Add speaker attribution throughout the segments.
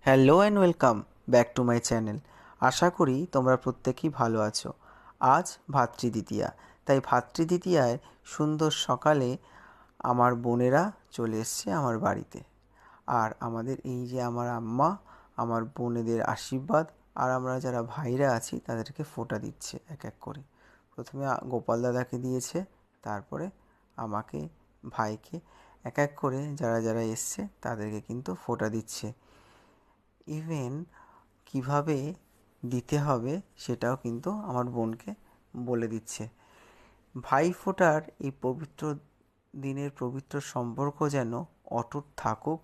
Speaker 1: Hello and welcome back to my channel. আশা করি তোমরা প্রত্যেকেই ভালো আছো। আজ ভাতৃদ্বিতীয়া, তাই ভাতৃদ্বিতীয়ায় সুন্দর সকালে আমার বোনেরা চলে এসছে আমার বাড়িতে। আর আমাদের এই যে আমার আম্মা আমার বোনেদের আশীর্বাদ, আর আমরা যারা ভাইরা আছি তাদেরকে ফোঁটা দিচ্ছে এক এক করে। প্রথমে গোপাল দাদাকে দিয়েছে, তারপরে আমাকে, ভাইকে, এক এক করে যারা যারা এসছে তাদেরকে কিন্তু ফোঁটা দিচ্ছে। ইভেন কীভাবে দিতে হবে সেটাও কিন্তু আমার বোনকে বলে দিচ্ছে। ভাইফোঁটার এই পবিত্র দিনের পবিত্র সম্পর্ক যেন অটুট থাকুক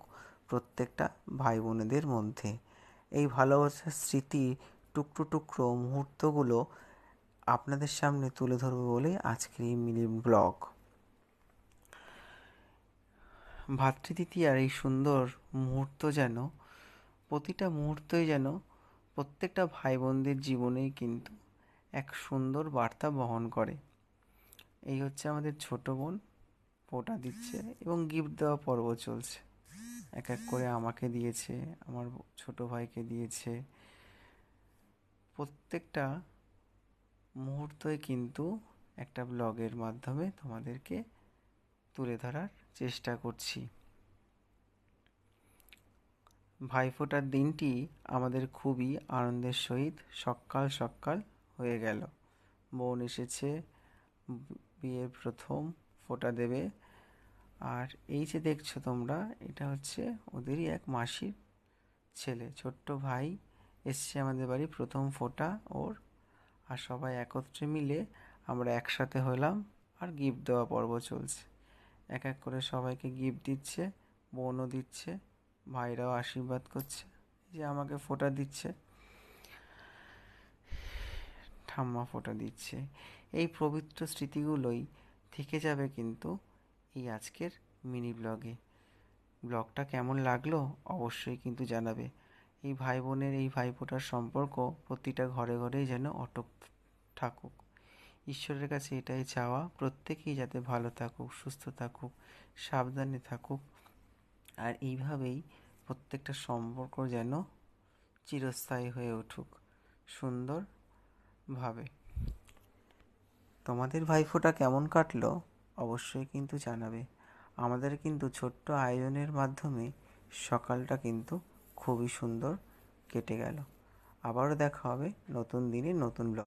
Speaker 1: প্রত্যেকটা ভাই বোনেদের মধ্যে। এই ভালোবাসার স্মৃতি টুকরো টুকরো মুহূর্তগুলো আপনাদের সামনে তুলে ধরবো বলে আজকের এই মিনি ব্লগ। ভাতৃদ্বিতীয়ার এই সুন্দর মুহূর্ত যেন, প্রতিটা মুহূর্তই যেন প্রত্যেকটা ভাই বোনদের জীবনেই কিন্তু এক সুন্দর বার্তা বহন করে। এই হচ্ছে আমাদের ছোট বোন ফোঁটা দিচ্ছে এবং গিফট দেওয়া পর্ব চলছে। এক এক করে আমাকে দিয়েছে, আমার ছোট ভাইকে দিয়েছে। প্রত্যেকটা মুহূর্তই কিন্তু একটা ব্লগের মাধ্যমে তোমাদেরকে তুলে ধরার চেষ্টা করছি। ভাইফোঁটার দিনটি আমাদের খুবই আনন্দের সহিত সকাল সকাল হয়ে গেল। বোন এসেছে, বিয়ের প্রথম ফোঁটা দেবে। আর এই যে দেখছো তোমরা, এটা হচ্ছে ওদেরই এক মাসির ছেলে, ছোট্ট ভাই এসছে আমাদের বাড়ি, প্রথম ফোঁটা ওর। আর সবাই একত্রে মিলে আমরা একসাথে হলাম, আর গিফট দেওয়া পর্ব চলছে। এক এক করে সবাইকে গিফট দিচ্ছে, বোনও দিচ্ছে, ভাইরাও আশীর্বাদ করছে, যে আমাকে ফোঁটা দিচ্ছে, ঠাম্মা ফোঁটা দিচ্ছে। এই পবিত্র স্মৃতিগুলোই থেকে যাবে কিন্তু এই আজকের মিনি ব্লগে। ব্লগটা কেমন লাগলো অবশ্যই কিন্তু জানাবে। এই ভাই বোনের এই ভাইফোঁটার সম্পর্ক প্রতিটা ঘরে ঘরেই যেন অটুট থাকুক। ঈশ্বরের কাছে এটাই চাওয়া, প্রত্যেকেই যাতে ভালো থাকুক, সুস্থ থাকুক, সাবধানে থাকুক। আর এইভাবেই প্রত্যেকটা সম্পর্ক যেন চিরস্থায়ী হয়ে উঠুক সুন্দরভাবে। তোমাদের ভাইফোঁটা কেমন কাটলো অবশ্যই কিন্তু জানাবে। আমাদের কিন্তু ছোট্ট আয়োজনের মাধ্যমে সকালটা কিন্তু খুবই সুন্দর কেটে গেল। আবারও দেখা হবে নতুন দিনে নতুন ব্লগ।